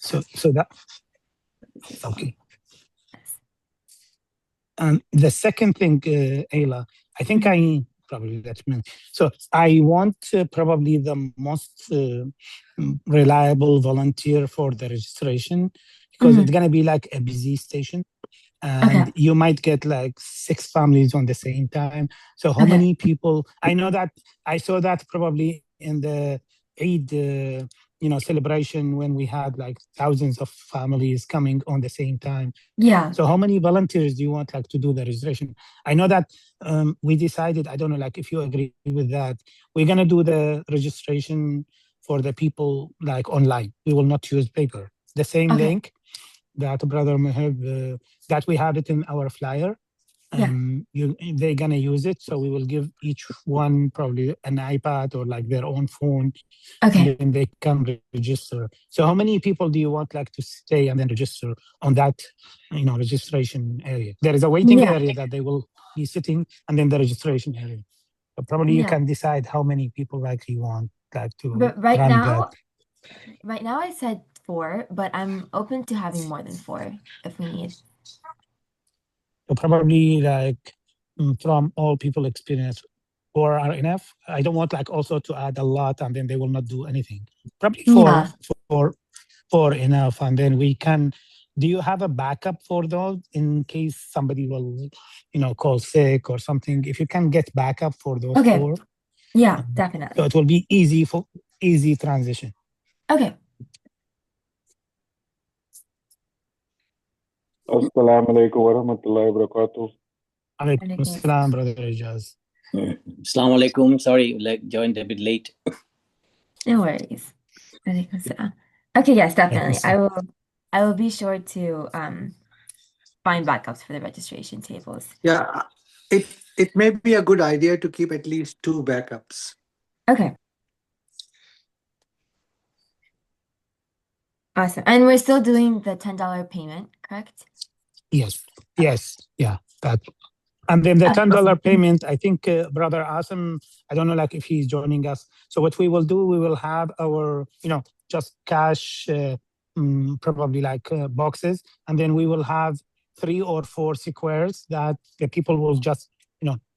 So that, okay. The second thing, Ayla, I think I probably that's me. So I want probably the most reliable volunteer for the registration, because it's gonna be like a busy station, and you might get like 6 families on the same time. So how many people? I know that I saw that probably in the Eid, celebration, when we had like thousands of families coming on the same time. Yeah. So how many volunteers do you want like to do the registration? I know that we decided, I don't know, like if you agree with that, we're gonna do the registration for the people like online. We will not use paper. The same link that Brother Mahib, that we have it in our flyer. They're gonna use it, so we will give each one probably an iPad or like their own phone, and then they can register. So how many people do you want like to stay and then register on that registration area? There is a waiting area that they will be sitting, and then the registration area. So probably you can decide how many people like you want like to But right run now, that. I said 4, but I'm open to having more than 4 if we need. So probably like from all people experience 4 are enough. I don't want like also to add a lot and then they will not do anything. Probably 4 enough, and then we can. Do you have a backup for those in case somebody will, call sick or something? If you can get backup for those 4. Yeah, definitely. So it will be easy transition. Okay. Assalamu alaikum wa rahmatullahi wa barakatuh. Alaikum assalam, Brother Ijaz. Assalamu alaikum. Sorry, joined a bit late. No worries. Okay, yes, definitely. I will be sure to find backups for the registration tables. Yeah, it may be a good idea to keep at least 2 backups. Okay. Awesome. And we're still doing the $10 payment, correct? Yes. Yeah. That. And then the $10 payment, I think Brother Asim, I don't know like if he's joining us. So what we will do, we will have our, just cash, probably like boxes. And then we will have 3 or 4 squares that the people will just,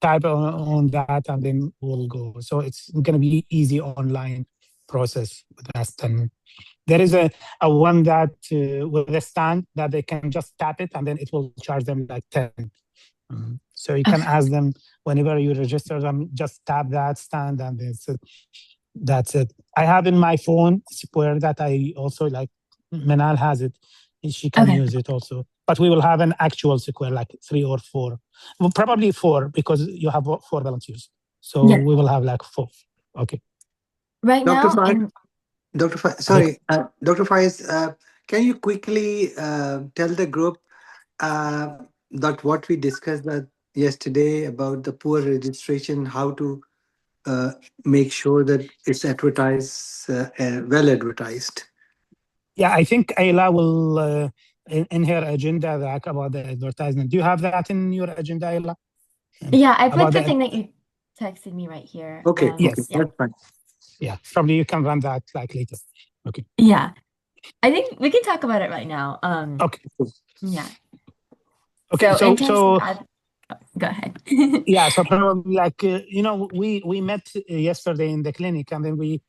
type on that and then we'll go. So it's going to be easy online process with that. And there is a one that with a stand that they can just tap it and then it will charge them like 10. So you can ask them whenever you register them, just tap that stand and that's it. I have in my phone square that I also like. Manal has it. She can use it also. But we will have an actual square like 3 or 4. Well, probably 4 because you have 4 volunteers. So we will have like 4. Okay. Right Dr. now, Dr. Faiz, can you quickly tell the group that what we discussed yesterday about the poor registration, how to make sure that it's advertised, well advertised? Yeah, I think Ayla will, in her agenda, talk about the advertisement. Do you have that in your agenda, Ayla? Yeah, I put the thing that you texted me right here. Okay, yes. That's fine. Yeah, probably you can run that like later. Okay. Yeah, I think we can talk about it right now. Okay. Yeah. Okay, so go ahead. Yeah, so probably like, we met yesterday in the clinic and then we,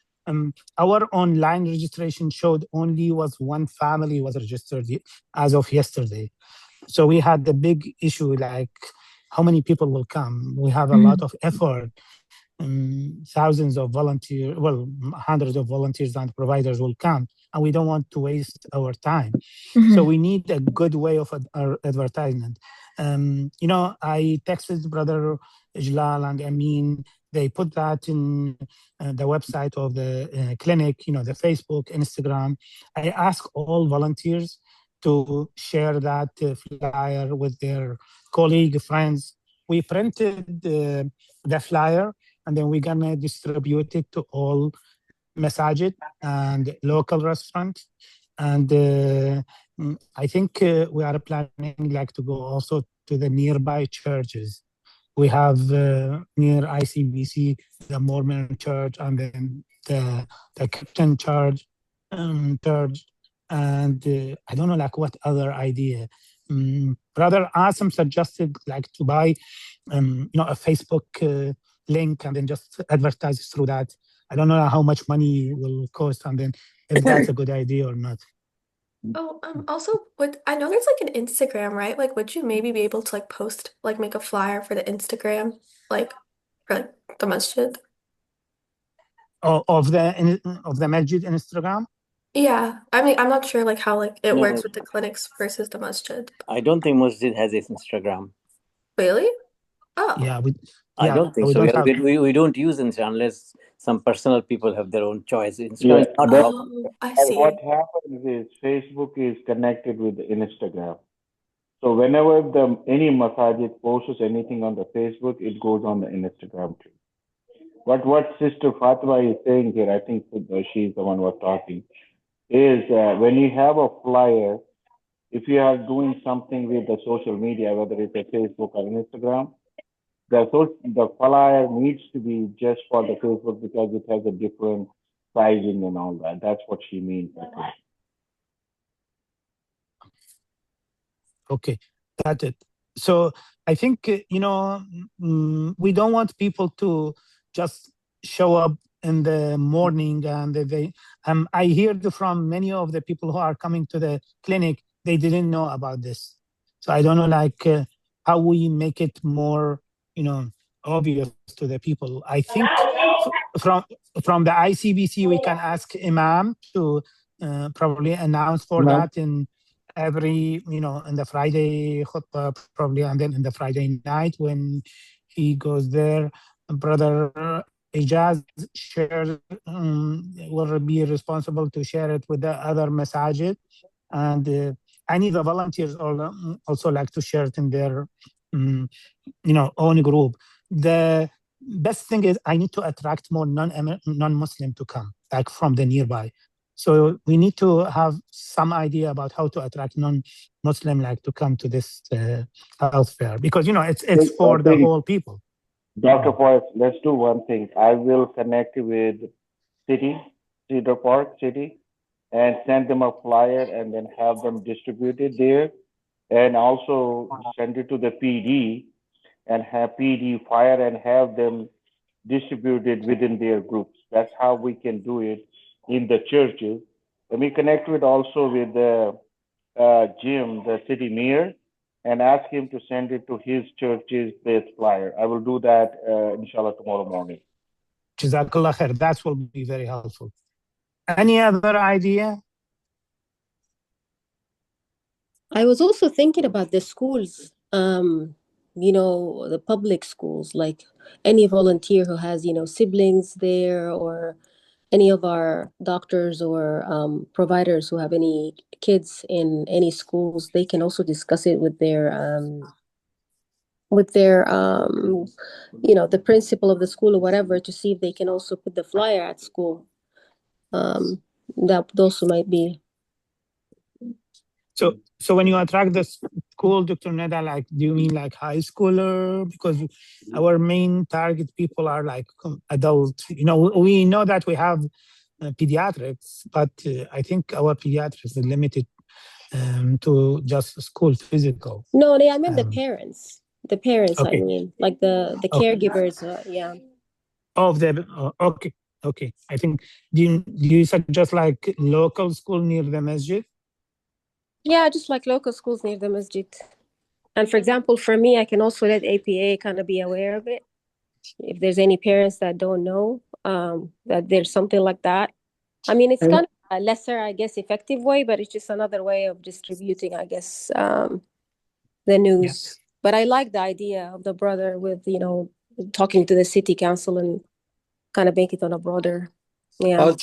our online registration showed only was 1 family was registered as of yesterday. So we had the big issue, like how many people will come? We have a lot of effort. Thousands of volunteers, hundreds of volunteers and providers will come, and we don't want to waste our time. So we need a good way of advertisement. I texted Brother Ijlal and Amin. They put that in the website of the clinic, the Facebook, Instagram. I ask all volunteers to share that flyer with their colleague, friends. We printed the flyer, and then we're gonna distribute it to all masajid and local restaurants. And I think we are planning like to go also to the nearby churches. We have near ICBC, the Mormon church, and then the Captain church, and I don't know like what other idea. Brother Asim suggested like to buy a Facebook link and then just advertise through that. I don't know how much money will cost and then if that's a good idea or not. Oh, also, I know there's like an Instagram, right? Like, would you maybe be able to like post, like make a flyer for the Instagram, like for like the masjid? Of the masjid Instagram? Yeah, I mean, I'm not sure like how like it No, works with the clinics versus the masjid. I don't think Masjid has its Instagram. Really? Oh, Yeah, I don't think we so. don't have. We don't use Instagram unless some personal people have their own choice. Instagram is not That's public. I see. what happens is Facebook is connected with Instagram. So whenever any masajid posts anything on the Facebook, it goes on the Instagram too. But what Sister Fatima is saying here, I think she's the one who was talking, is when you have a flyer, if you are doing something with the social media, whether it's a Facebook or Instagram, the flyer needs to be just for the Facebook because it has a different sizing and all that. That's what she means. I think. Okay, got it. So I think, we don't want people to just show up in the morning and I heard from many of the people who are coming to the clinic, they didn't know about this. So I don't know like how we make it more, obvious to the people. I think from the ICBC, we can ask Imam to probably announce for that in every, in the Friday khutbah, probably, and then in the Friday night when he goes there, Brother Ijaz will be responsible to share it with the other masajid. And I need the volunteers also like to share it in their, own group. The best thing is I need to attract more non-Muslim to come, like from the nearby. So we need to have some idea about how to attract non-Muslim like to come to this health fair because it's for the whole people. Dr. Forrest, let's do one thing. I will connect with Cedar Park City, and send them a flyer and then have them distributed there, and also send it to the PD and have PD fire and have them distributed within their groups. That's how we can do it in the churches. Let me connect with also with Jim, the city mayor, and ask him to send it to his church's this flyer. I will do that, inshallah, tomorrow morning. Jazakallah khair. That will be very helpful. Any other idea? I was also thinking about the schools, the public schools, like any volunteer who has, siblings there, or any of our doctors or providers who have any kids in any schools, they can also discuss it with their the principal of the school or whatever, to see if they can also put the flyer at school. That also might be. So when you attract the school, Dr. Neda, like, do you mean like high schooler? Because our main target people are like adult. We know that we have pediatrics, but I think our pediatrics is limited to just school physical. No, I meant the parents. The parents, okay. I mean, like the caregivers. Yeah. Of the okay. I think do you suggest like local school near the masjid? Yeah, just like local schools near the masjid. And for example, for me, I can also let APA kind of be aware of it. If there's any parents that don't know that there's something like that. I mean, it's kind of a lesser, I guess, effective way, but it's just another way of distributing, I guess, the news. Yes. But I like the idea of the brother with, talking to the city council and kind of make it on a broader. Yeah.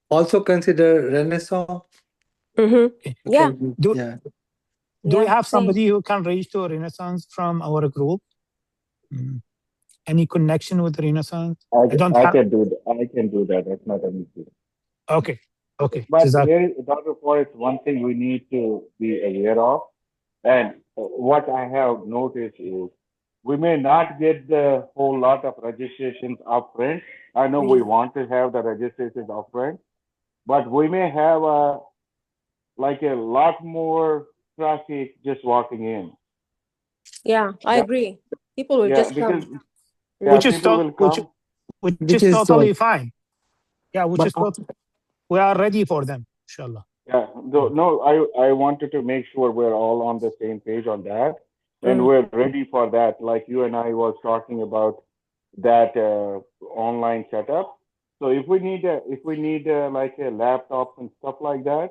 Also consider Renaissance. Mm-hmm. Yeah. Do we have somebody who can reach to Renaissance from our group? Any connection with Renaissance? I can do that. I can do that. That's not an issue. Okay. But here, Dr. Forrest, one thing we need to be aware of, and what I have noticed is we may not get the whole lot of registrations upfront. I know we want to have the registrations upfront, but we may have like a lot more traffic just walking in. Yeah, I That, agree. People will yeah, just because come. yeah, Which is people will come. which Which is is totally fine. Yeah, which but, is we are ready for them, inshallah. Yeah, no, I wanted to make sure we're all on the same page on that, and Mm. we're ready for that. Like you and I was talking about that online setup. So if we need like a laptop and stuff like that,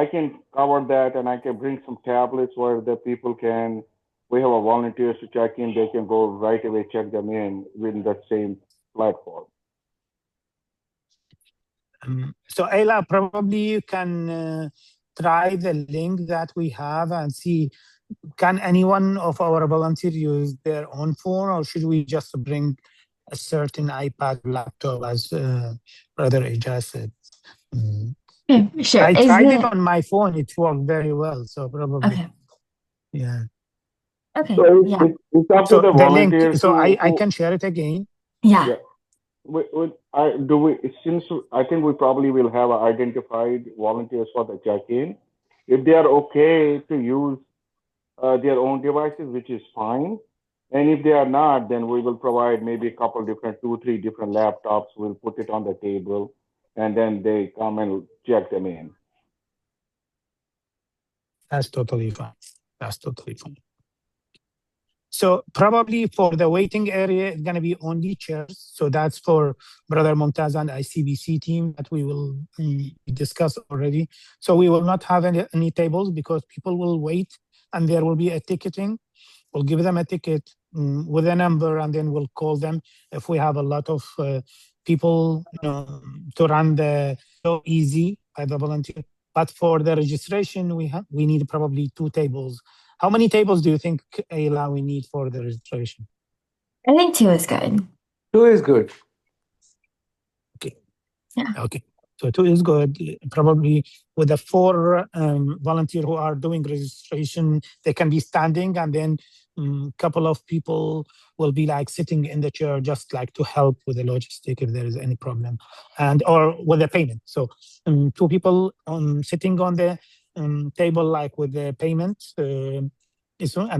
I can cover that, and I can bring some tablets where the people can. We have a volunteers to check in. They can go right away check them in within that same platform. So Ayla, probably you can try the link that we have and see, can anyone of our volunteers use their own phone, or should we just bring a certain iPad laptop, as Brother Ijaz said? Sure. I Is tried it it on my phone. It worked very well. So probably, okay? yeah. Okay. So Yeah. it's up to So the the link, volunteers so I who can share it again. Yeah. yeah. Do we, since I think we probably will have identified volunteers for the check-in. If they are okay to use their own devices, which is fine. And if they are not, then we will provide maybe a couple different, two, three different laptops. We'll put it on the table, and then they come and check them in. That's totally fine. That's totally fine. So probably for the waiting area, it's going to be only chairs. So that's for Brother Mumtaz and ICBC team that we will discuss already. So we will not have any tables because people will wait, and there will be a ticketing. We'll give them a ticket with a number, and then we'll call them if we have a lot of people, to run the show easy by the volunteer. But for the registration, we need probably 2 tables. How many tables do you think, Ayla, we need for the registration? I think 2 is good. 2 is good. Okay. Yeah. Okay. So 2 is good. Probably with the 4 volunteers who are doing registration, they can be standing, and then couple of people will be like sitting in the chair, just like to help with the logistic if there is any problem, and or with the payment. So 2 people sitting on the table, like with the payment, and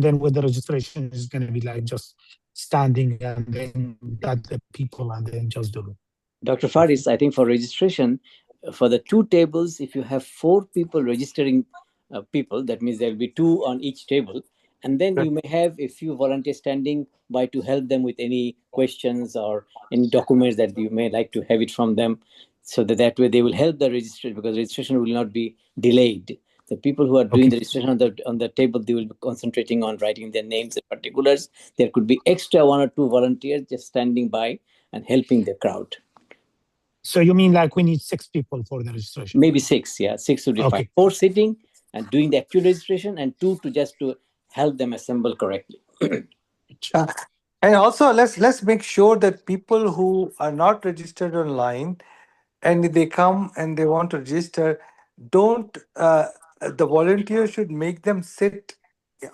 then with the registration is going to be like just standing, and then got the people, and then just do it. Dr. Faris, I think for registration, for the 2 tables, if you have 4 people registering people, that means there'll be 2 on each table. And then you may have a few volunteers standing by to help them with any questions or any documents that you may like to have it from them. So that way they will help the registration, because registration will not be delayed. The people who are doing the registration on the table, they will be concentrating on writing their names and particulars. There could be extra 1 or 2 volunteers just standing by and helping the crowd. So you mean like we need 6 people for the registration? Maybe 6, yeah. 6 would be fine. 4 sitting and doing the actual registration, and 2 to help them assemble correctly. And also, let's make sure that people who are not registered online, and if they come and they want to register, don't the volunteer should make them sit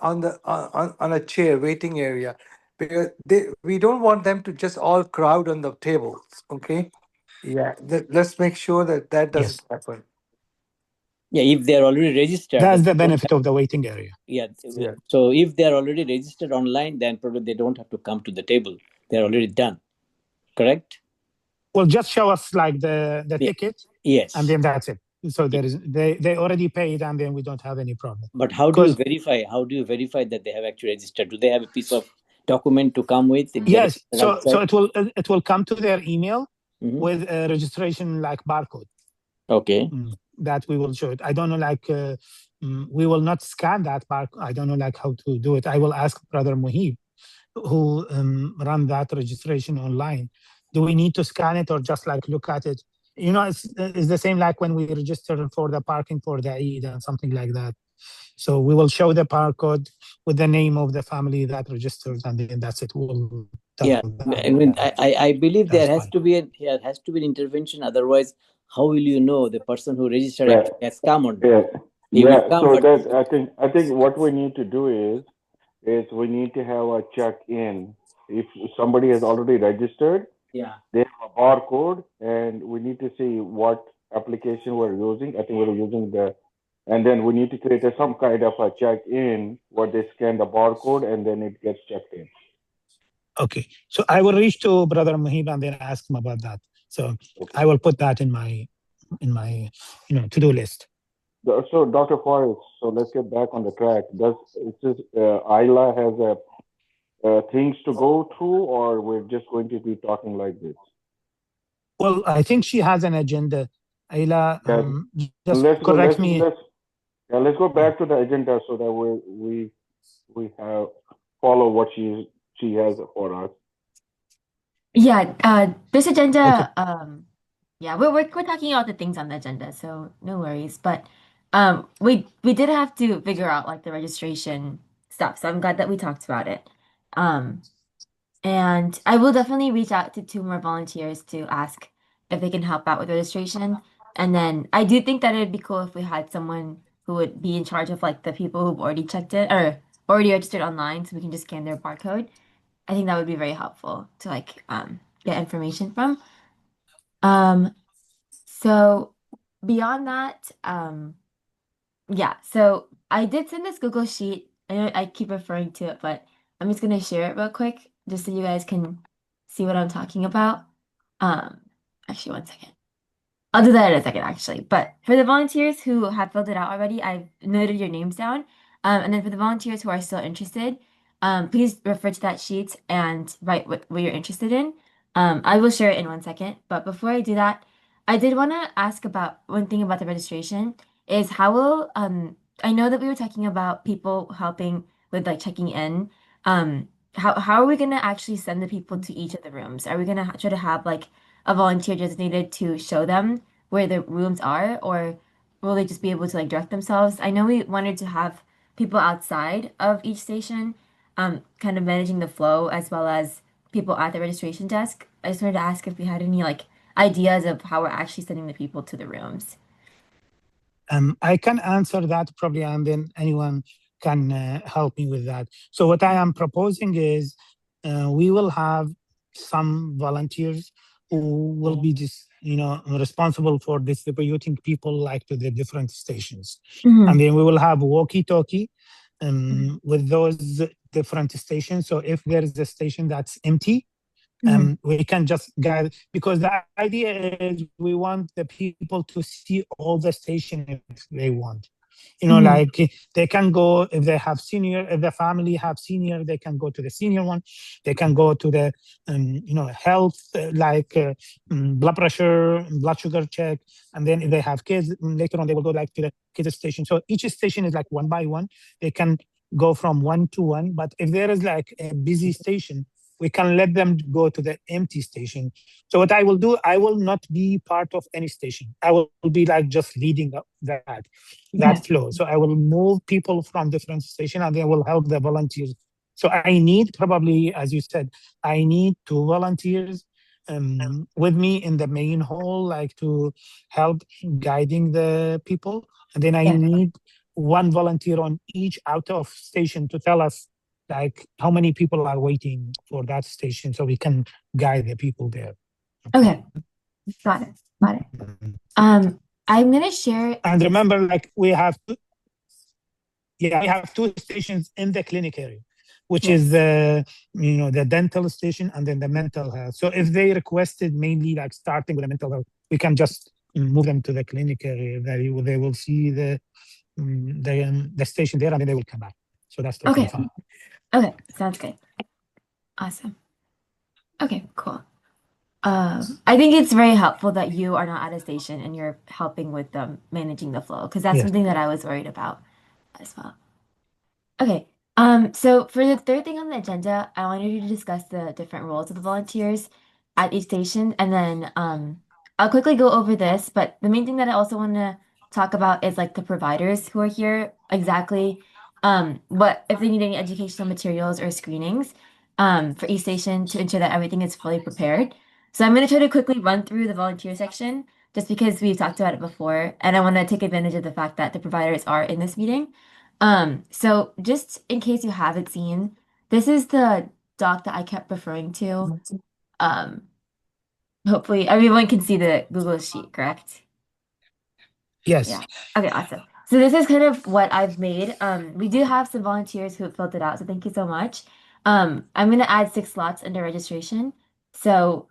on the on a chair waiting area, because we don't want them to just all crowd on the tables. Okay, yeah, let's make sure that doesn't happen. Yeah, if they're already registered, that's the benefit of the waiting area. Yeah. So if they're already registered online, then probably they don't have to come to the table. They're already done. Correct? Well, just show us like the ticket. Yes. And then that's it. So they already paid, and then we don't have any problem. But how do you verify? How do you verify that they have actually registered? Do they have a piece of document to come with? Yes. So it will come to their email with a registration like barcode. Okay. That we will show it. I don't know, like we will not scan that barcode. I don't know like how to do it. I will ask Brother Muhib, who run that registration online. Do we need to scan it or just like look at it? It's the same like when we register for the parking for the Eid and something like that. So we will show the barcode with the name of the family that registered, and then that's it. We'll I mean, I believe there has to be an intervention. Otherwise, how will you know the person who registered actually has come or not? So that I think what we need to do is we need to have a check-in. If somebody has already registered, they have a barcode, and we need to see what application we're using. I think we're using the And then we need to create some kind of a check-in where they scan the barcode and then it gets checked in. Okay, so I will reach to Brother Mahib and then ask him about that. So I will put that in my to-do list. So Dr. Forrest, so let's get back on the track. Does Ayla has things to go through, or we're just going to be talking like this? Well, I think she has an agenda. Ayla, just let's go. correct me. Let's go back to the agenda so that we have follow what she has for us. Yeah, this agenda, Okay. yeah, we're talking about the things on the agenda, so no worries. But we did have to figure out like the registration stuff, so I'm glad that we talked about it. And I will definitely reach out to two more volunteers to ask if they can help out with registration. And then I do think that it'd be cool if we had someone who would be in charge of like the people who've already checked it or already registered online, so we can just scan their barcode. I think that would be very helpful to like get information from. So beyond that, yeah, so I did send this Google Sheet. I know I keep referring to it, but I'm just gonna share it real quick just so you guys can see what I'm talking about. Um, actually, one second. I'll do that in a second, actually. But for the volunteers who have filled it out already, I've noted your names down. And then for the volunteers who are still interested, please refer to that sheet and write what you're interested in. I will share it in one second. But before I do that, I did want to ask about one thing about the registration is how will I know that we were talking about people helping with like checking in. How are we gonna actually send the people to each of the rooms? Are we gonna try to have like a volunteer designated to show them where the rooms are, or will they just be able to like direct themselves? I know we wanted to have people outside of each station, kind of managing the flow as well as people at the registration desk. I just wanted to ask if we had any like ideas of how we're actually sending the people to the rooms. I can answer that probably, and then anyone can help me with that. So what I am proposing is we will have some volunteers who will be responsible for distributing people like to the different stations. And then we will have walkie-talkie with those different stations. So if there is a station that's empty, we can just guide, because the idea is we want the people to see all the station if they want. Like they can go if they have senior, if the family have senior, they can go to the senior one. They can go to the health, blood pressure, blood sugar check, and then if they have kids, later on they will go like to the kids station. So each station is like one by one. They can go from one to one. But if there is like a busy station, we can let them go to the empty station. So what I will do, I will not be part of any station. I will be like just leading up that flow. So I will move people from different station and they will help the volunteers. So I need probably, as you said, I need two volunteers with me in the main hall, like to help guiding the people. And then I need one volunteer on each out of station to tell us like how many people are waiting for that station so we can guide the people there. Okay. Got it. I'm gonna share. And remember, like we have two stations in the clinic area, which is the dental station and then the mental health. So if they requested mainly like starting with the mental health, we can just move them to the clinic area. They will see the station there and then they will come back. So that's totally fine. Okay, sounds good. Awesome. Okay, cool. I think it's very helpful that you are not at a station and you're helping with managing the flow, because that's something that I was worried about as well. Okay, so for the third thing on the agenda, I wanted you to discuss the different roles of the volunteers at each station, and then I'll quickly go over this, but the main thing that I also want to talk about is like the providers who are here, exactly what if they need any educational materials or screenings for each station to ensure that everything is fully prepared. So I'm going to try to quickly run through the volunteer section just because we've talked about it before, and I want to take advantage of the fact that the providers are in this meeting. So just in case you haven't seen, this is the doc that I kept referring to. Hopefully everyone can see the Google Sheet, correct? Yes. Yeah. Okay, awesome. So this is kind of what I've made. We do have some volunteers who filled it out, so thank you so much. I'm gonna add 6 slots under registration. So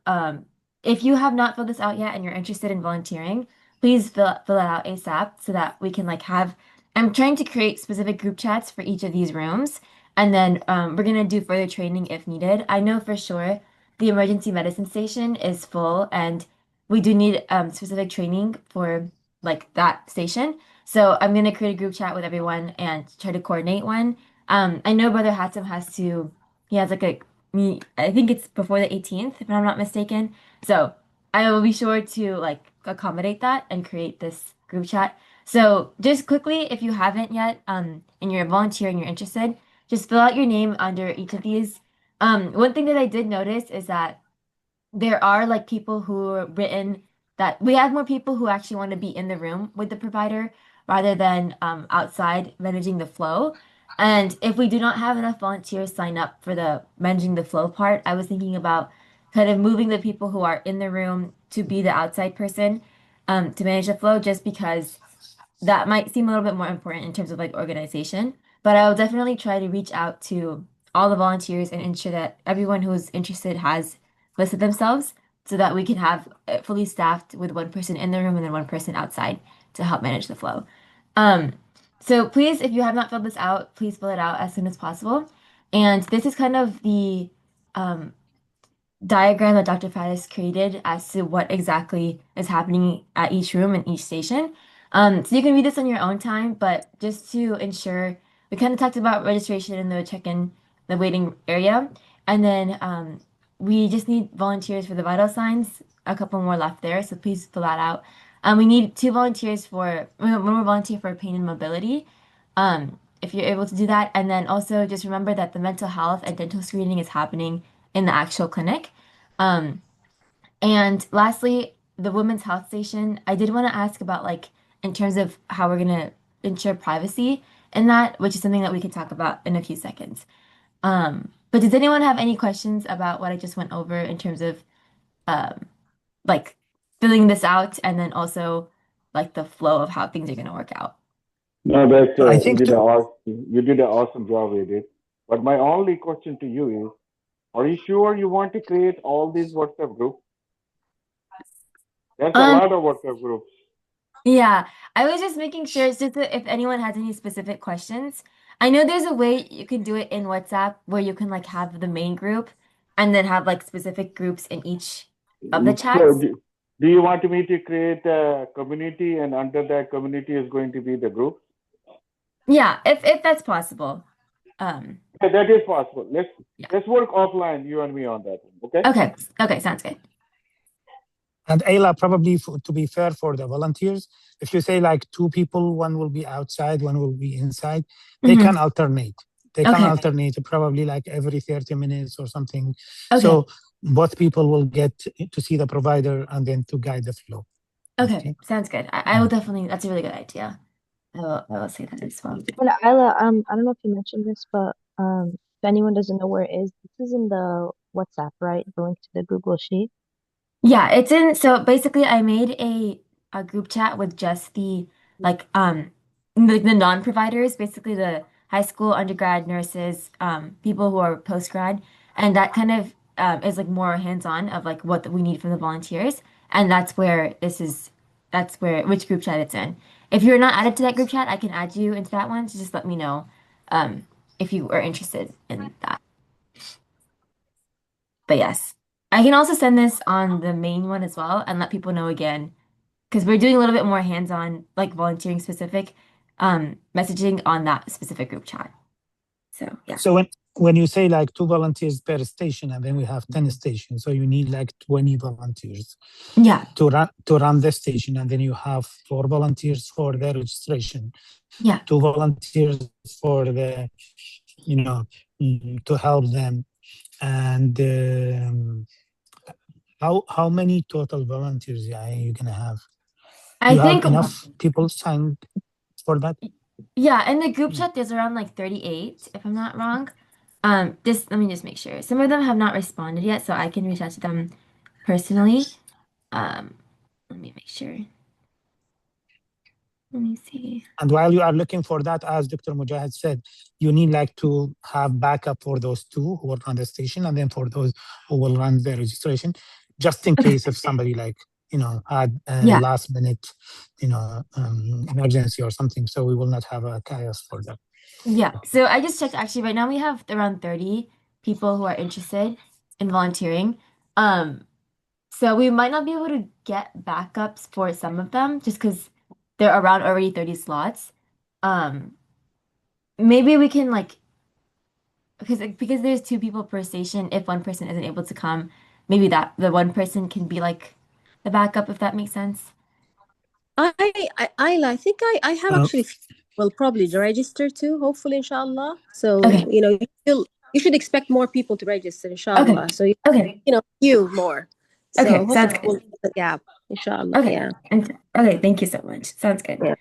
if you have not filled this out yet and you're interested in volunteering, please fill it out ASAP so that we can like have. I'm trying to create specific group chats for each of these rooms, and then we're gonna do further training if needed. I know for sure the emergency medicine station is full, and we do need specific training for like that station. So I'm gonna create a group chat with everyone and try to coordinate one. I know Brother Hatem has to. He has like I think it's before the 18th, if I'm not mistaken. So I will be sure to like accommodate that and create this group chat. So just quickly, if you haven't yet, and you're a volunteer and you're interested, just fill out your name under each of these. One thing that I did notice is that there are like people who are written that we have more people who actually want to be in the room with the provider rather than outside managing the flow. And if we do not have enough volunteers sign up for the managing the flow part, I was thinking about kind of moving the people who are in the room to be the outside person to manage the flow just because that might seem a little bit more important in terms of like organization, but I will definitely try to reach out to all the volunteers and ensure that everyone who's interested has listed themselves so that we can have it fully staffed with one person in the room and then one person outside to help manage the flow. Um, so please, if you have not filled this out, please fill it out as soon as possible. And this is kind of the um, diagram that Dr. Faddis created as to what exactly is happening at each room and each station. So you can read this on your own time, but just to ensure, we kind of talked about registration in the check-in, the waiting area, and then we just need volunteers for the vital signs, a couple more left there, so please fill that out. We need 2 volunteers for, one more volunteer for pain and mobility, if you're able to do that. And then also just remember that the mental health and dental screening is happening in the actual clinic. Um, and lastly, the women's health station, I did want to ask about like in terms of how we're gonna ensure privacy in that, which is something that we can talk about in a few seconds. But does anyone have any questions about what I just went over in terms of um, like filling this out and then also like the flow of how things are gonna work out? No, that's I you think did to, an awesome job with it. But my only question to you is, are you sure you want to create all these WhatsApp groups? That's a Um, lot of WhatsApp groups. Yeah, I was just making sure it's just that if anyone has any specific questions. I know there's a way you can do it in WhatsApp where you can like have the main group and then have like specific groups in each of the So, chats. do you want me to create a community, and under that community is going to be the group? Yeah, if that's possible. Um, Yeah, that is possible. yeah. Let's work offline, you and me, on that one. Okay? Okay. Okay, sounds good. and Ayla, probably to be fair for the volunteers, if you say like 2 people, one will be outside, one will be inside, they Hmm. can alternate. They can Okay. alternate probably like every 30 minutes or something. Okay. So both people will get to see the provider and then to guide the flow. Okay. Sounds good. I will definitely, that's a really good idea. I will say that as well. But Isla, I don't know if you mentioned this, but if anyone doesn't know where it is, this is in the WhatsApp, right? The link to the Google Sheet. Yeah, it's in, so basically I made a group chat with just the like the non-providers, basically the high school, undergrad, nurses, people who are post-grad, and that kind of is like more hands-on of like what we need from the volunteers, and that's where which group chat it's in. If you're not added to that group chat, I can add you into that one, so just let me know um if you are interested in that. But yes, I can also send this on the main one as well and let people know again because we're doing a little bit more hands-on, like volunteering specific messaging on that specific group chat. So yeah. So when you say like 2 volunteers per station, and then we have 10 stations, so you need like 20 volunteers Yeah. to run the station, and then you have 4 volunteers for the registration, Yeah. 2 volunteers for the to help them, and how many total volunteers are you gonna have? I You have think enough people signed for that? yeah, in the group chat there's around like 38 if I'm not wrong. Just let me just make sure. Some of them have not responded yet, so I can reach out to them personally. Um, let me make sure. Let me see. And while you are looking for that, as Dr. Mujahid said, you need like to have backup for those two who work on the station, and then for those who will run the registration, just in case if somebody like, had a Yeah. last minute, emergency or something. So we will not have a chaos for that. Yeah. So I just checked. Actually, right now we have around 30 people who are interested in volunteering. So we might not be able to get backups for some of them just because they're around already 30 slots. Maybe we can like because there's 2 people per station, if one person isn't able to come, maybe that the one person can be like the backup, if that makes sense. I think I have actually will probably register too, hopefully, inshallah. So Okay. you should expect more people to register, inshallah. Okay. So Okay. you more. So Okay, hopefully sounds good. we'll fill the gap, inshallah. Okay. Yeah. Okay, thank you so much. Sounds good. Yeah.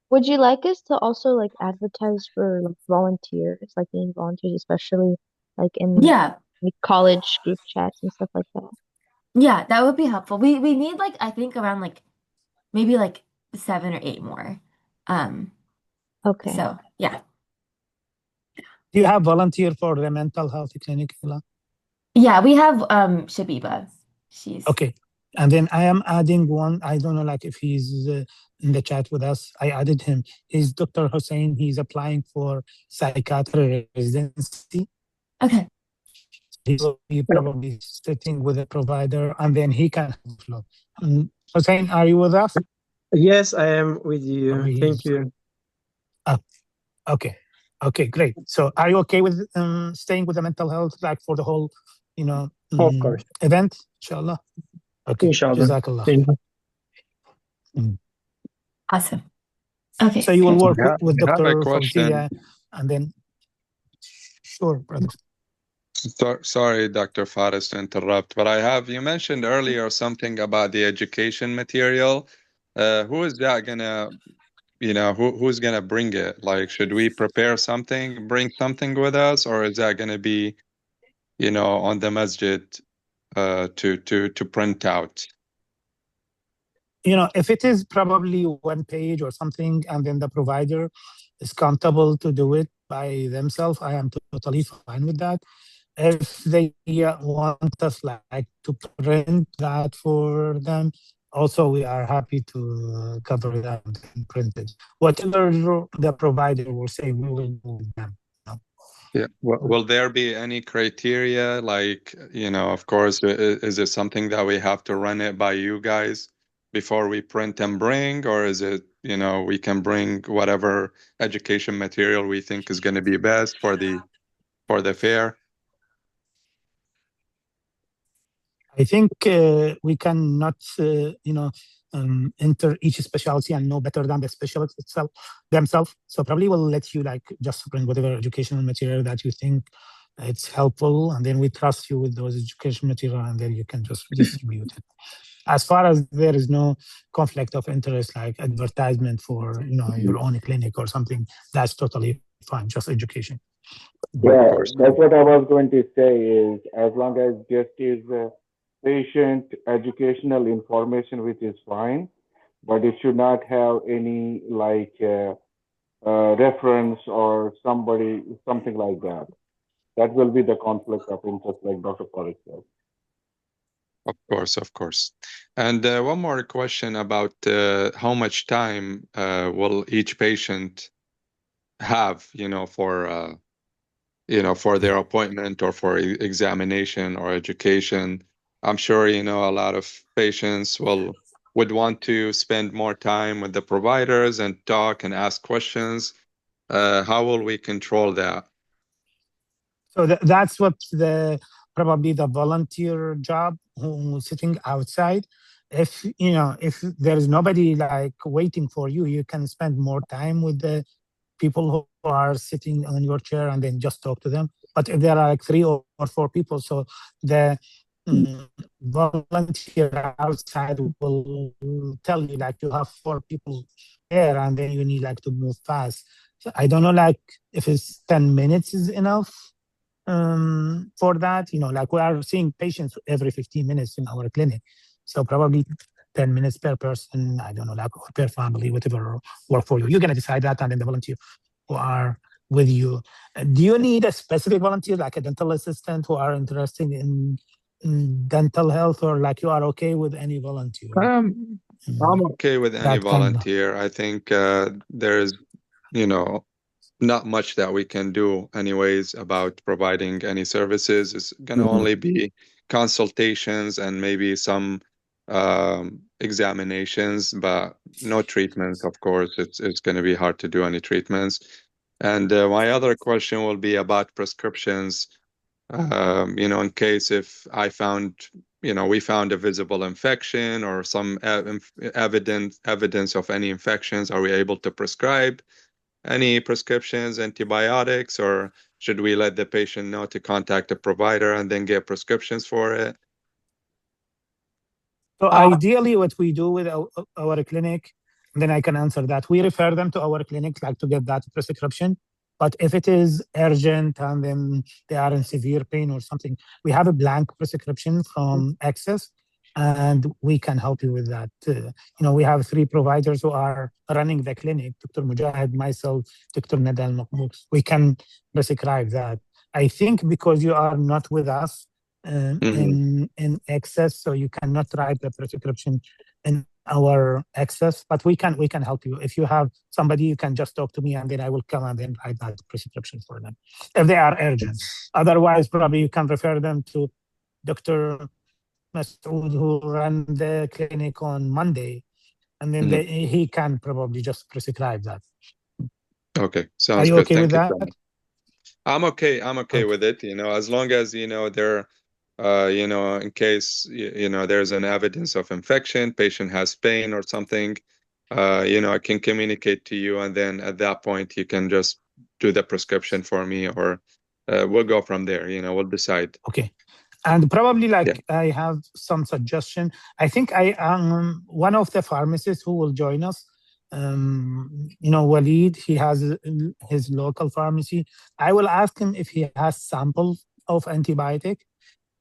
Would you like us to also like advertise for like volunteers, like being volunteers, especially like in Yeah. like college group chats and stuff like that? Yeah, that would be helpful. We need like I think around like maybe like 7 or 8 more. Okay. So yeah. Do you have volunteer for the mental health clinic, Ila? Yeah, we have Shabiba. She's Okay. And then I am adding one. I don't know, like if he's in the chat with us. I added him. He's Dr. Hussein. He's applying for psychiatry residency. okay. He will be probably sitting with a provider, and then he can flow. Hussein, are you with us? Yes, I am with you. Probably Thank he's- you. Okay. Okay, great. So are you okay with staying with the mental health, like for the whole, Of course. event? Inshallah. Okay. Inshallah. Jazakallah. Thank you. Awesome. Okay. So you will work Yeah, with I have a Dr. question. Fauzia, and then, sure, brother. Sorry, Dr. Faris, to interrupt, but you mentioned earlier something about the education material. Who is that gonna, who's gonna bring it? Like, should we prepare something, bring something with us, or is that gonna be, on the masjid, to print out? If it is probably one page or something, and then the provider is comfortable to do it by themselves, I am totally fine with that. If they want us like to print that for them, also we are happy to cover that and print it. Whatever the provider will say, we will do with them. Yeah. Will there be any criteria? Like, of course, is it something that we have to run it by you guys before we print and bring, or is it, we can bring whatever education material we think is going to be best for the fair? I think we cannot, enter each specialty and know better than the specialist themselves. So probably we'll let you like just bring whatever educational material that you think it's helpful, and then we trust you with those education material, and then you can just distribute it. As far as there is no conflict of interest, like advertisement for your own clinic or something, that's totally fine. Just education. Yeah, that's what I was going to say. Is as long as just is patient educational information, which is fine, but it should not have any like reference or something like that. That will be the conflict of interest, like Dr. Farid said. Of course. And one more question about how much time will each patient have, for their appointment or for examination or education. I'm sure, a lot of patients would want to spend more time with the providers and talk and ask questions. How will we control that? So that's what probably the volunteer job who's sitting outside. If there is nobody like waiting for you, you can spend more time with the people who are sitting on your chair and then just talk to them. But if there are like 3 or 4 people, so the volunteer outside will tell you like you have 4 people there, and then you need like to move fast. So I don't know like if it's 10 minutes is enough for that. Like we are seeing patients every 15 minutes in our clinic, so probably 10 minutes per person, I don't know, like, or per family, whatever work for you. You're going to decide that, and then the volunteer who are with you. Do you need a specific volunteer, like a dental assistant, who are interested in dental health, or like you are okay with any volunteer? I'm okay with any That kind of- volunteer. I think there's, not much that we can do anyways about providing any services. It's going to only be consultations and maybe some examinations, but no treatment, of course. It's going to be hard to do any treatments. And my other question will be about prescriptions. In case if I found, we found a visible infection or some evidence of any infections, are we able to prescribe any prescriptions, antibiotics, or should we let the patient know to contact a provider and then get prescriptions for it? So ideally, what we do with our clinic, then I can answer that. We refer them to our clinic, like to get that prescription. But if it is urgent and then they are in severe pain or something, we have a blank prescription from EIXSYS, and we can help you with that. We have 3 providers who are running the clinic, Dr. Mujahid, myself, Dr. Nadal Mahmoud. We can prescribe that. I think because you are not with us in EIXSYS, so you cannot write the prescription in our EIXSYS, but we can help you. If you have somebody, you can just talk to me, and then I will come and then write that prescription for them if they are urgent. Otherwise, probably you can refer them to Dr. Masoud, who ran the clinic on Monday, and then he can probably just prescribe that. Okay, sounds good. Are you okay with that? So much. I'm okay with it. As long as they're in case there's an evidence of infection, patient has pain or something, I can communicate to you, and then at that point you can just do the prescription for me, or we'll go from there. We'll decide. Okay. And probably I have some suggestion. I think I am one of the pharmacists who will join us. Walid, he has his local pharmacy. I will ask him if he has samples of antibiotic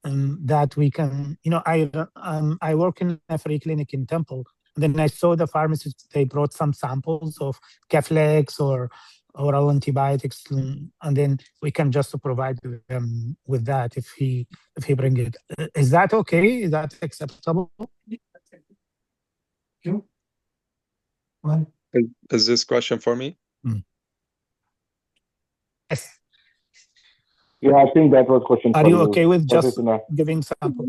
that we can, I work in a free clinic in Temple. And then I saw the pharmacists, they brought some samples of Keflex or oral antibiotics, and then we can just provide them with that if he bring it. Is that okay? Is that acceptable? Is this question for me? Yes. Yeah, I think that was question for you. Are you okay with just giving samples?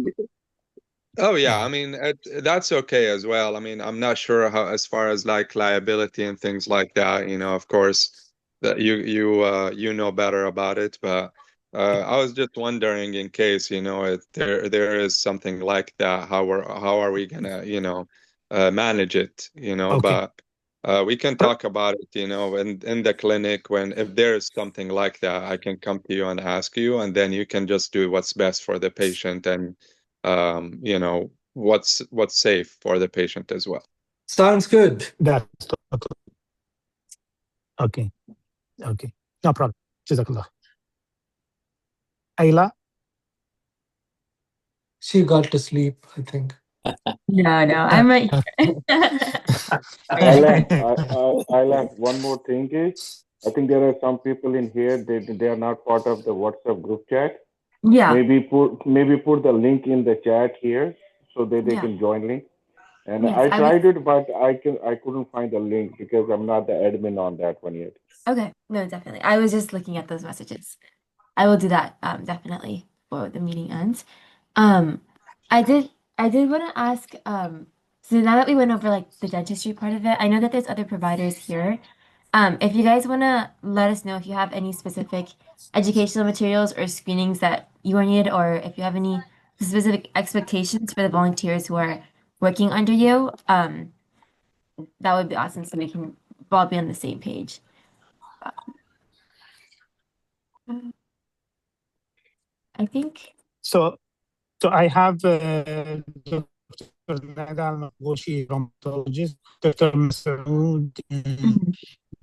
Oh yeah, I mean that's okay as well. I mean, I'm not sure how, as far as like liability and things like that. Of course, that you know better about it. But I was just wondering, in case there is something like that, how are we gonna manage it? Okay. But we can talk about it. In the clinic, if there is something like that, I can come to you and ask you, and then you can just do what's best for the patient and. What's safe for the patient as well. Sounds good. That's okay. No problem. Jazakallah. Ayla? She got to sleep, I think. No, I'm right here. Ayla, one more thing is, I think there are some people in here, they are not part of the WhatsApp group chat. Yeah. Maybe put the link in the chat here so that they can join link. And Yes, I tried it, but I couldn't find the link because I'm not the admin on that one yet. Okay, no, definitely. I was just looking at those messages. I will do that definitely before the meeting ends. I did want to ask, so now that we went over like the dentistry part of it, I know that there's other providers here. If you guys want to let us know if you have any specific educational materials or screenings that you are needed, or if you have any specific expectations for the volunteers who are working under you, that would be awesome, so we can all be on the same page. I think. So I have Dr. Nadal Mahmoud, rheumatologist, Dr. Masoud,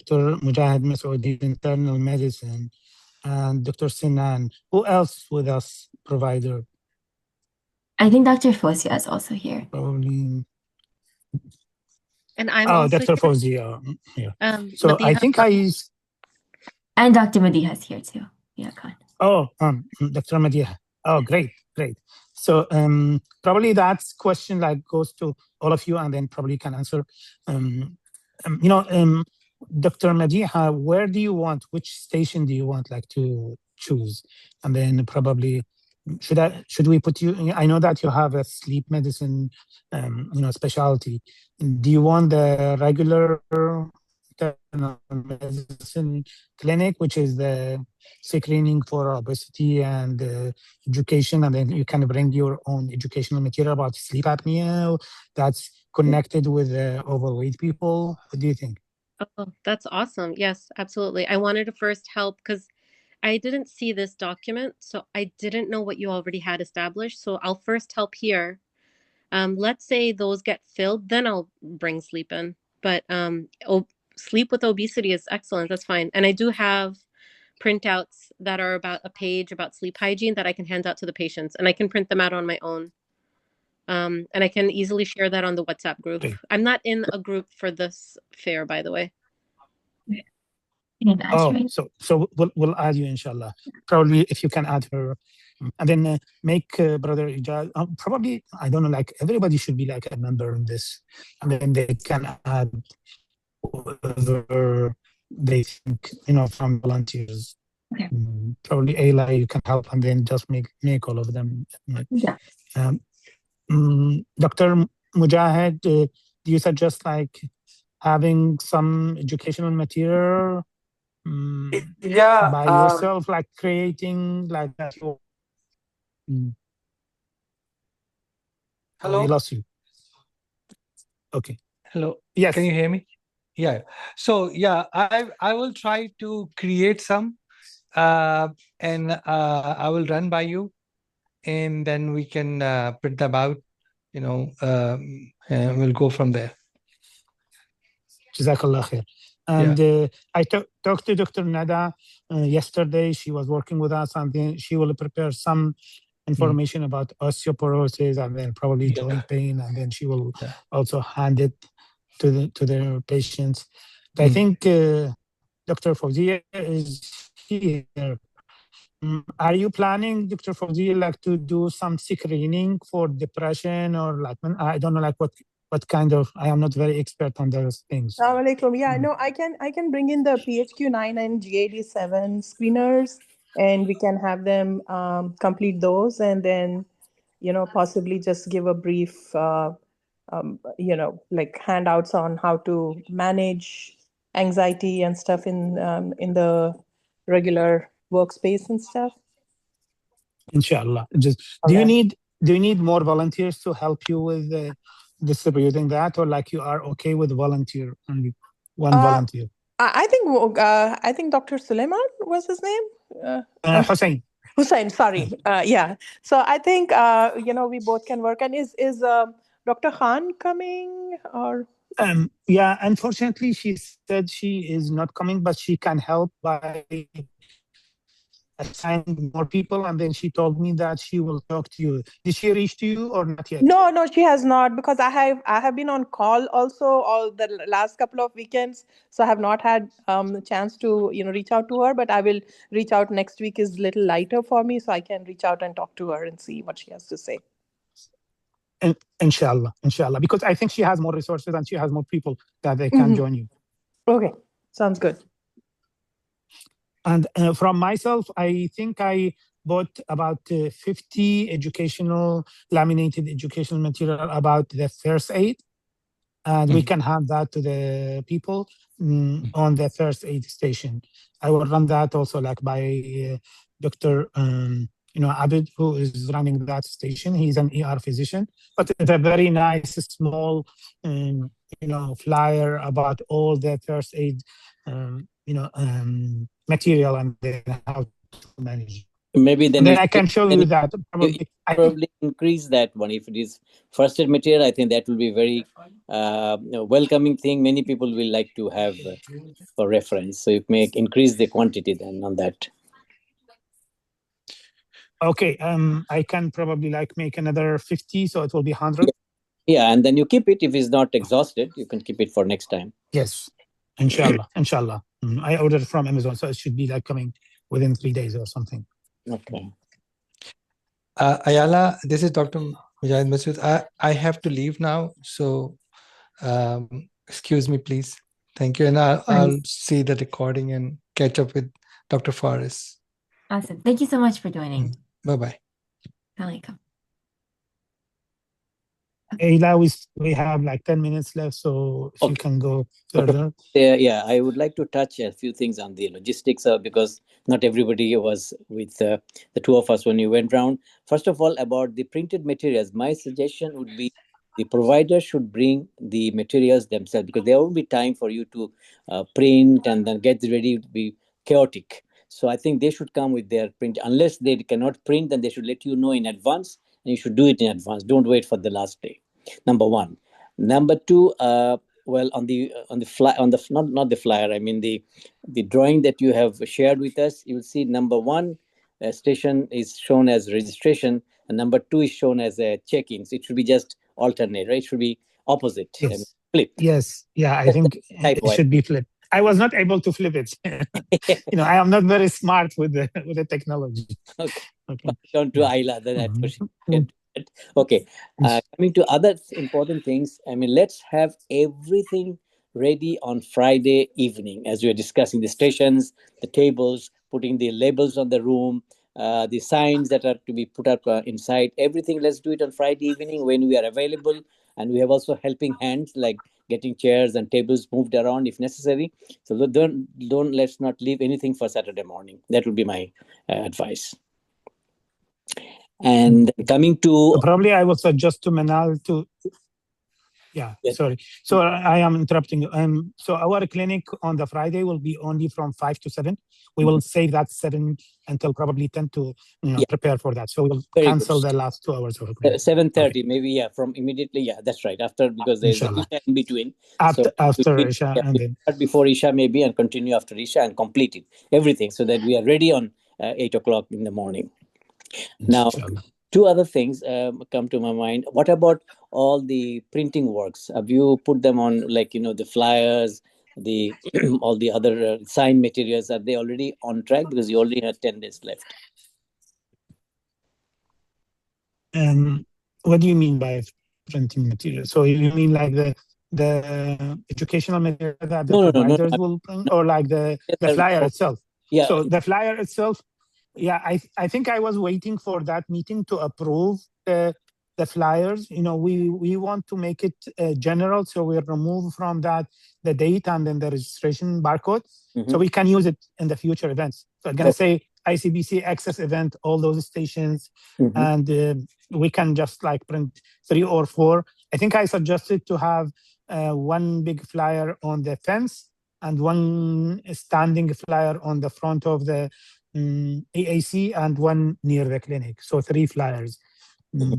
Dr. Mujahid Masoud, he's internal medicine, and Dr. Sinan. Who else with us, provider? I think Dr. Fosia is also here. Probably. And I'm Oh, also Dr. here. Fawzia. Yeah. So I Madiha. think And Dr. Madiha's here too. Yeah, Khan. Oh, Dr. Madiha. Oh, great. So probably that question like goes to all of you, and then probably can answer. Dr. Madiha, where do you want? Which station do you want like to choose? And then probably should we put you? I know that you have a sleep medicine, specialty. Do you want the regular internal medicine clinic, which is the screening for obesity and education, and then you can bring your own educational material about sleep apnea that's connected with overweight people? What do you think? Oh, that's awesome. Yes, absolutely. I wanted to first help because I didn't see this document, so I didn't know what you already had established. So I'll first help here. Let's say those get filled, then I'll bring sleep in. But sleep with obesity is excellent. That's fine. And I do have printouts that are about a page about sleep hygiene that I can hand out to the patients, and I can print them out on my own. And I can easily share that on the WhatsApp group. Great. I'm not in a group for this fair, by the way. So we'll add you, inshallah. Probably if you can add her, and then make Brother Ijaz. Probably, I don't know, like everybody should be like a member in this, and then they can add whoever they think, from volunteers. Okay. Probably Ayla, you can help, and then just make all of them. Yeah. Dr. Mujahid, do you suggest like having some educational material by yourself, like creating like that? Hello? I lost you. Okay. Hello. Yes. Can you hear me? Yeah. So yeah, I will try to create some, and I will run by you, and then we can print them out. And we'll go from there. Jazakallah khair. And I talked to Dr. Nada yesterday. She was working with us, and then she will prepare some information about osteoporosis and then probably joint pain, and then she will also hand it to their patients. I think Dr. Fawzia is here. Are you planning, Dr. Fawzia, like to do some screening for depression, or like, I don't know, like what kind of, I am not very expert on those things. Yeah, no, I can bring in the PHQ-9 and GAD-7 screeners, and we can have them complete those, and then, possibly just give a brief, like handouts on how to manage anxiety and stuff in the regular workspace and stuff. Inshallah. Just do you need more volunteers to help you with distributing that, or like you are okay with volunteer, only one volunteer? I think Dr. Suleiman was his name. Hussein. Sorry. Yeah. So I think we both can work. And is Dr. Khan coming or? Yeah. Unfortunately, she said she is not coming, but she can help by assign more people, and then she told me that she will talk to you. Did she reach to you or not yet? No, she has not, because I have been on call also all the last couple of weekends, so I have not had a chance to reach out to her. But I will reach out. Next week is a little lighter for me, so I can reach out and talk to her and see what she has to say. Inshallah, because I think she has more resources and she has more people that they can join you. Okay, sounds good. And from myself, I think I bought about 50 laminated educational material about the first aid. And we can hand that to the people on the first aid station. I will run that also like by Dr. Abid, who is running that station. He's an ER physician, but it's a very nice, small, flyer about all the first aid, material, and then how to manage. Maybe then I can show you that. Probably increase that one. If it is first aid material, I think that will be very welcoming thing. Many people will like to have for reference. So you may increase the quantity then on that. Okay, I can probably like make another 50, so it will be 100. Yeah, and then you keep it. If it's not exhausted, you can keep it for next time. Yes, inshallah, inshallah. I ordered from Amazon, so it should be like coming within 3 days or something. Okay. Ayala, this is Dr. Mujahid Masood. I have to leave now, so excuse me, please. Thank you, and I'll see the recording and catch up with Dr. Faris. Awesome. Thank you so much for joining. Bye-bye. Assalamualaikum. Ayla, we have like 10 minutes left, so if you can go further. Yeah, I would like to touch a few things on the logistics because not everybody was with the two of us when we went round. First of all, about the printed materials, my suggestion would be the provider should bring the materials themselves, because there won't be time for you to print and then get ready to be chaotic. So I think they should come with their print. Unless they cannot print, then they should let you know in advance, and you should do it in advance. Don't wait for the last day. Number one. Number two, well, on the not the flyer, I mean the drawing that you have shared with us, you will see number one station is shown as registration, and number two is shown as a check-in. So it should be just alternate, right? It should be opposite. Yes. I mean, flip. Yes. Yeah, I think it should be flipped. I was not able to flip it. I am not very smart with the technology. Okay. Down to Ayla, then I push it. Okay. Yes. Coming to other important things, I mean, let's have everything ready on Friday evening as we are discussing the stations, the tables, putting the labels on the room, the signs that are to be put up inside. Everything, let's do it on Friday evening when we are available. And we have also helping hands like getting chairs and tables moved around if necessary. So let's not leave anything for Saturday morning. That would be my advice. And coming to probably I will suggest to Manal to sorry. So I am interrupting. So our clinic on the Friday will be only from 5 to 7. We will save that 7 until probably 10 to prepare for that. So we will cancel the last 2 hours of clinic. 7:30, maybe, from immediately, that's right, after, because there's the Isha in between. After Isha, and then start before Isha maybe and continue after Isha and complete it, everything, so that we are ready on 8 o'clock in the morning. Now, two other things come to my mind. What about all the printing works? Have you put them on, like, the flyers, the all the other sign materials? Are they already on track? Because you only have 10 days left. What do you mean by printing material? So you mean like the educational material that the providers will print, or like the flyer itself? Yeah. So the flyer itself, I think I was waiting for that meeting to approve the flyers. We want to make it general, so we remove from that the date and then the registration barcode, so we can use it in the future events. So I'm gonna say ICBC access event, all those stations, and we can just like print 3 or 4. I think I suggested to have one big flyer on the fence and one standing flyer on the front of the EAC and one near the clinic. So 3 flyers. So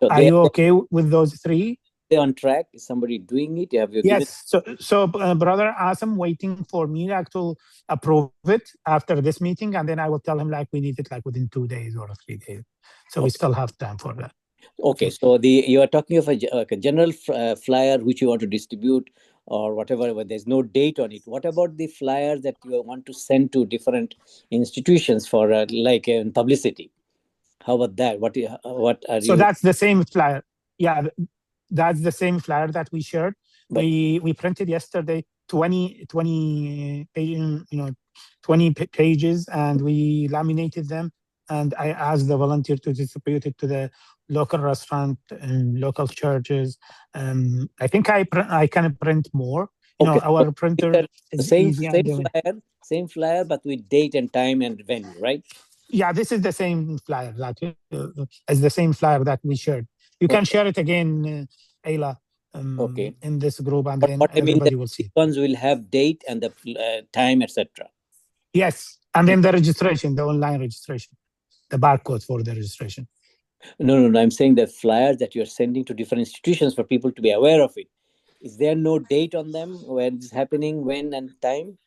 are you okay with those 3? They on track? Is somebody doing it? Have you yes. So Brother Asim waiting for me to approve it after this meeting, and then I will tell him like we need it like within 2 days or 3 days. So we still have time for that. Okay, so you are talking of a general flyer which you want to distribute or whatever, but there's no date on it. What about the flyers that you want to send to different institutions for publicity? How about that? What are you? So that's the same flyer. Yeah, that's the same flyer that we shared. We printed yesterday 20 pages, and we laminated them. And I asked the volunteer to distribute it to the local restaurant and local churches. I think I can print more. Our printer is same flyer, but with date and time and venue, right? Yeah, this is the same flyer as the same flyer that we shared. You can share it again, Ayla, in this group, and then everybody will see. Ones will have date and the time, etc. Yes, and then the registration, the online registration, the barcode for the registration. No. I'm saying the flyers that you're sending to different institutions for people to be aware of it. Is there no date on them when it's happening, when and time?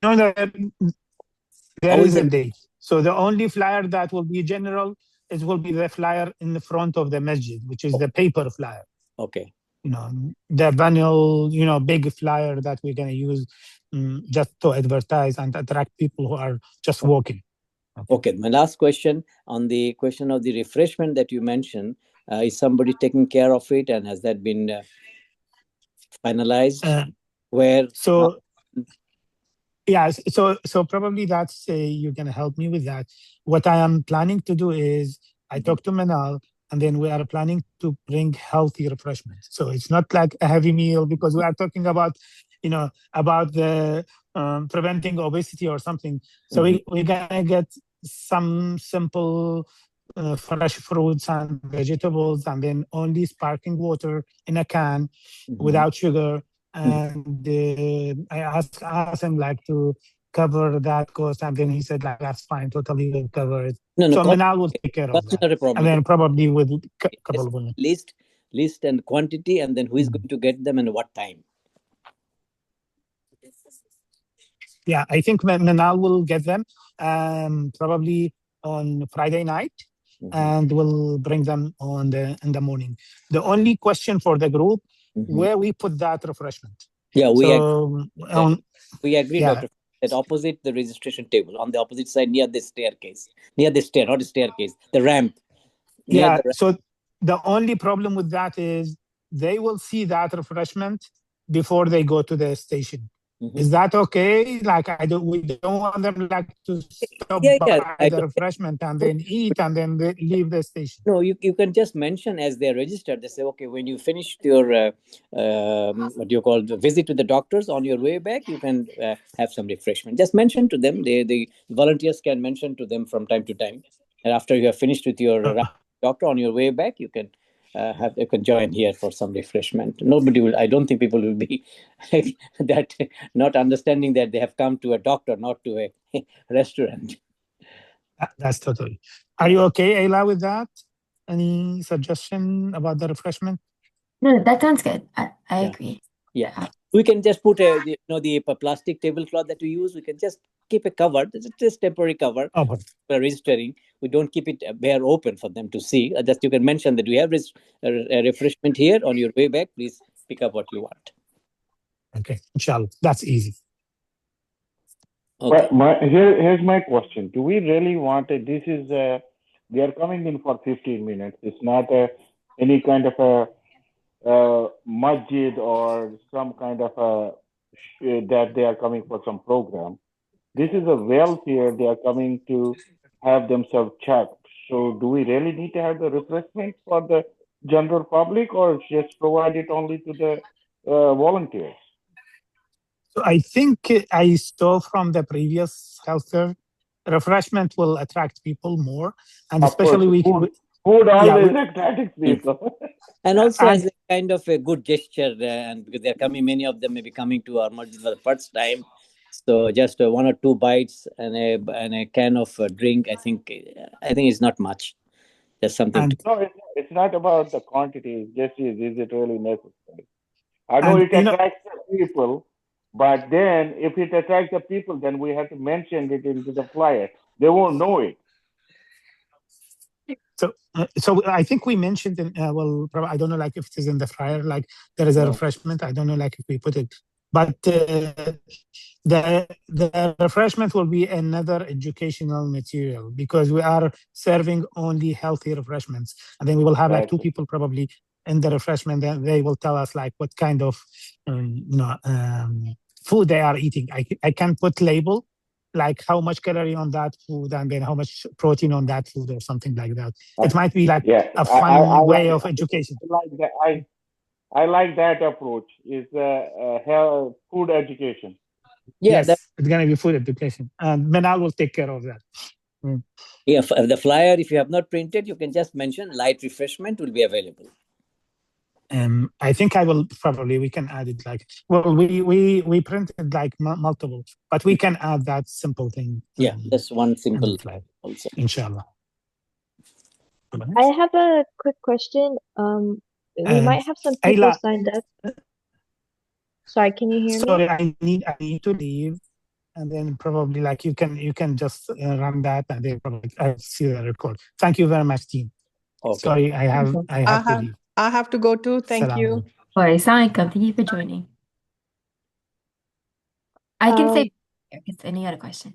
No, there is a date. So the only flyer that will be general will be the flyer in the front of the masjid, which is the paper flyer. Okay. The vinyl, big flyer that we're going to use just to advertise and attract people who are just walking. Okay. My last question on the question of the refreshment that you mentioned, is somebody taking care of it, and has that been finalized? Where? So, yeah, so probably that's you're going to help me with that. What I am planning to do is I talked to Manal, and then we are planning to bring healthy refreshments. So it's not like a heavy meal, because we are talking about, about the preventing obesity or something. So we're going to get some simple fresh fruits and vegetables, and then only sparkling water in a can without sugar. And I asked him like to cover that cost, and then he said like that's fine, totally will cover it. No, So Manal will take care of that's that. not a problem. And then probably with a couple of women. List and quantity, and then who is going to get them and what time? Yeah, I think Manal will get them probably on Friday night, and we'll bring them in the morning. The only question for the group, where we put that refreshment. Yeah, we agree, yeah. Dr. That opposite the registration table, on the opposite side near the staircase, not a staircase, the ramp. Yeah, so the only problem with that is they will see that refreshment before they go to the station. Is that okay? Like we don't want them like to stop by the refreshment and then eat and then they leave the station. No, you can just mention as they're registered. They say, okay, when you finish your what do you call the visit to the doctors, on your way back, you can have some refreshment. Just mention to them. The volunteers can mention to them from time to time. And after you have finished with your doctor, on your way back, you can you can join here for some refreshment. Nobody will. I don't think people will be that not understanding that they have come to a doctor, not to a restaurant. That's totally. Are you okay, Ayla, with that? Any suggestion about the refreshment? No, that sounds good. I agree. Yeah, we can just put the plastic tablecloth that we use. We can just keep it covered. It's just temporary cover for registering. We don't keep it bare open for them to see. Just you can mention that we have a refreshment here. On your way back, please pick up what you want. Okay, inshallah, that's easy. Okay. Here's my question. Do we really want it? This is they are coming in for 15 minutes. It's not any kind of a masjid or some kind of a that they are coming for some program. This is a welfare. They are coming to have themselves checked. So do we really need to have the refreshment for the general public, or just provide it only to the volunteers? So I think I saw from the previous healthcare, refreshment will attract people more, and especially food always attracts people. And also as a kind of a good gesture, and because they're coming, many of them may be coming to our masjid for the first time. So just 1 or 2 bites and a can of drink, I think it's not much. There's something. No, it's not about the quantity. It's just is it really necessary? I know it attracts the people, but then if it attracts the people, then we have to mention it into the flyer. They won't know it. So I think we mentioned well, I don't know, like if it is in the flyer, like there is a refreshment. I don't know, like if we put it, but the refreshment will be another educational material, because we are serving only healthy refreshments, and then we will have like 2 people probably in the refreshment, and they will tell us like what kind of food they are eating. I can put label like how much calorie on that food, and then how much protein on that food, or something like that. It might be like a fun way of education. I like that approach. Is health food education. Yeah, yes, it's gonna be food education, and Manal will take care of that. Yeah, the flyer, if you have not printed, you can just mention light refreshment will be available. I think I will probably, we can add it like, well, we printed like multiple, but we can add that simple thing. Yeah, just one simple also. Inshallah. I have a quick question. We might have some people Ayla, signed up. Sorry, can you hear me? Sorry, I need to leave, and then probably like you can just run that, and then probably I'll see the record. Thank you very much, team. Okay. Sorry, I have to leave. I have to go too. Thank you. Sorry, Thank you for joining. I can say if any other question.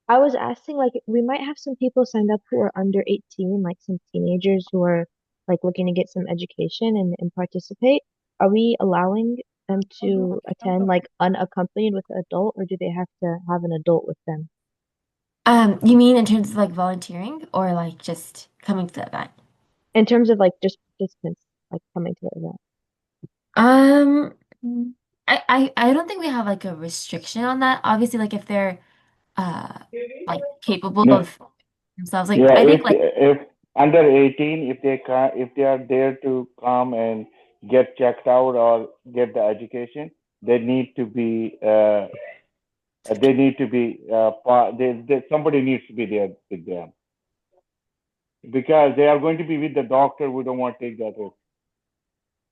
I was asking, like, we might have some people signed up who are under 18, like some teenagers who are like looking to get some education and participate. Are we allowing them to attend like unaccompanied with an adult, or do they have to have an adult with them? You mean in terms of like volunteering or like just coming to the event? In terms of like just participants like coming to the event. I don't think we have like a restriction on that. Obviously, like if they're like capable No. of themselves, like Yeah, I think like if under 18, if they are there to come and get checked out or get the education, they need to be somebody needs to be there with them because they are going to be with the doctor. We don't want to take that risk.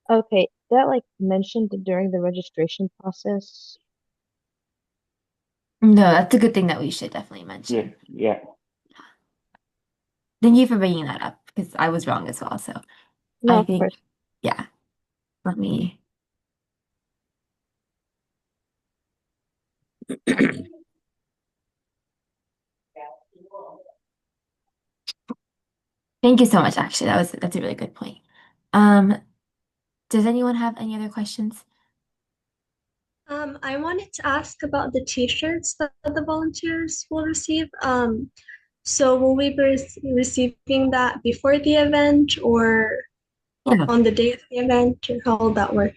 Okay, that like mentioned during the registration process. no, that's a good thing that we should definitely mention. Yeah. Thank you for bringing that up because I was wrong as well. So No, I of think course. yeah. Let me. Thank you so much, actually. That's a really good point. Does anyone have any other questions? I wanted to ask about the t-shirts that the volunteers will receive. So will we be receiving that before the event or Yeah. on the day of the event, or how will that work?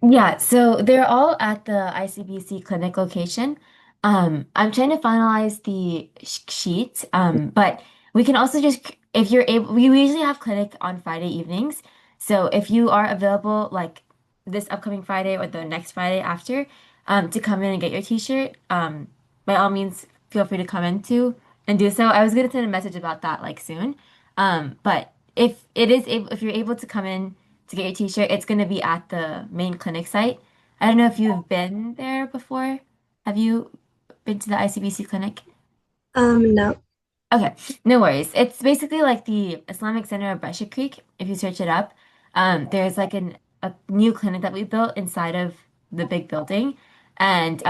Yeah, so they're all at the ICBC clinic location. I'm trying to finalize the sheet, but we can also just, if you're able, we usually have clinic on Friday evenings. So if you are available like this upcoming Friday or the next Friday after, to come in and get your t-shirt, by all means, feel free to come in too and do so. I was gonna send a message about that like soon. But if you're able to come in to get your t-shirt, it's going to be at the main clinic site. I don't know if you've been there before. Have you been to the ICBC clinic? No. Okay, no worries. It's basically like the Islamic Center of Brescia Creek. If you search it up, there's like a new clinic that we built inside of the big building, and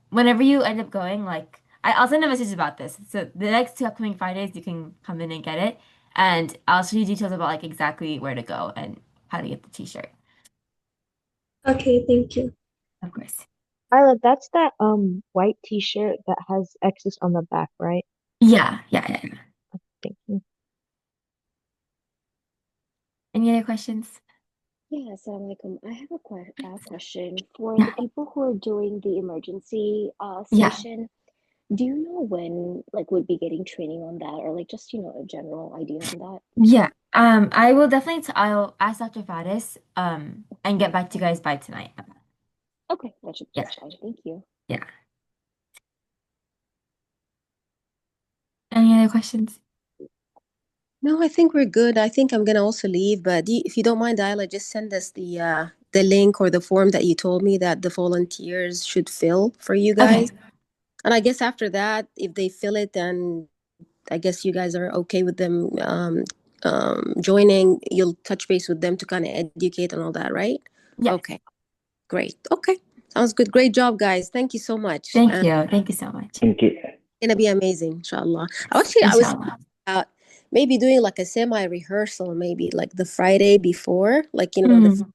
whenever you end up going, like I'll send a message about this. So the next two upcoming Fridays, you can come in and get it, and I'll show you details about like exactly where to go and how to get the t-shirt. Okay, thank you. Of course. Isla, that's that white t-shirt that has X's on the back, right? Yeah. Thank you. Any other questions? Yeah, Assalamualaikum. I have a question for Yeah. the people who are doing the emergency Yeah. station. Do you know when like would be getting training on that, or like just a general idea on that? Yeah. I will definitely I'll ask Dr. Faris and get back to you guys by tonight. Okay, that's Yeah. fine. Thank you. Yeah. Any other questions? No, I think we're good. I think I'm gonna also leave, but if you don't mind, Isla, just send us the link or the form that you told me that the volunteers should fill for you guys. Okay. And I guess after that, if they fill it, then I guess you guys are okay with them joining. You'll touch base with them to kind of educate and all that, right? Yeah. Okay, great. Okay, sounds good. Great job, guys. Thank you so much. Thank you. Thank you so much. Thank you. Gonna be amazing, inshallah. Actually, I was Inshallah. about maybe doing like a semi-rehearsal, maybe like the Friday before, like Mhm.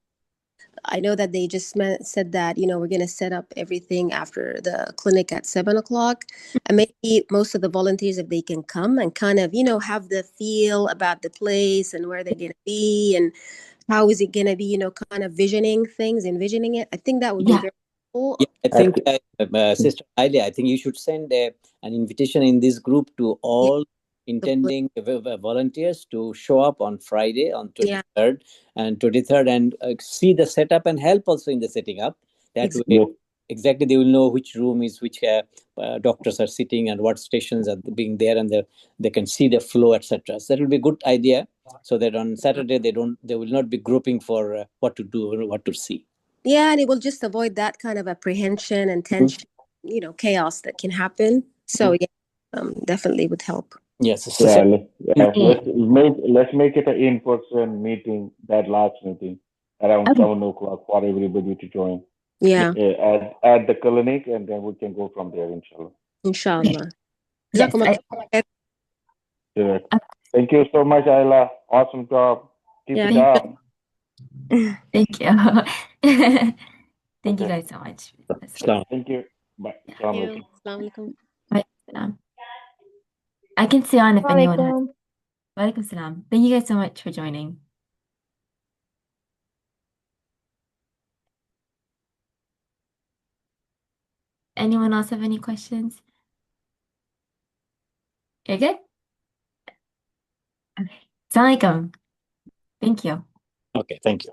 I know that they just said that we're gonna set up everything after the clinic at 7 o'clock, and maybe most of the volunteers, if they can come and kind of have the feel about the place and where they're gonna be and how is it gonna be, kind of envisioning it. I think that would be Yeah. very cool. Yeah, I think, Sister Alia, I think you should send an invitation in this group to all intending volunteers to show up on Friday on 23rd and see the setup and help also in the setting up. That way, exactly they will know which room is which doctors are sitting and what stations are being there, and they can see the flow, etc. So that will be a good idea, so that on Saturday they will not be grouping for what to do or what to see. Yeah, and it will just avoid that kind of apprehension and tension, chaos that can happen. So yeah, definitely would help. Yes. So, Yeah, let's make it an in-person meeting. That last meeting around Okay. 7 o'clock for everybody to join Yeah, at the clinic, and then we can go from there, inshallah. inshallah. Yes. جزاكم الله خير. Correct. Thank you so much, Ayla. Awesome job. Keep Yeah, it up. Thank you. Thank you Okay. guys so much. Islam. Thank you. Bye. thank Assalamu you. alaikum. Assalamu alaikum. Bye. I can stay on if anyone has. Walaikum. Walaikum salam. Thank you guys so much for joining. Anyone else have any questions? You're good? Okay. Assalamu alaikum. Thank you. Okay, thank you.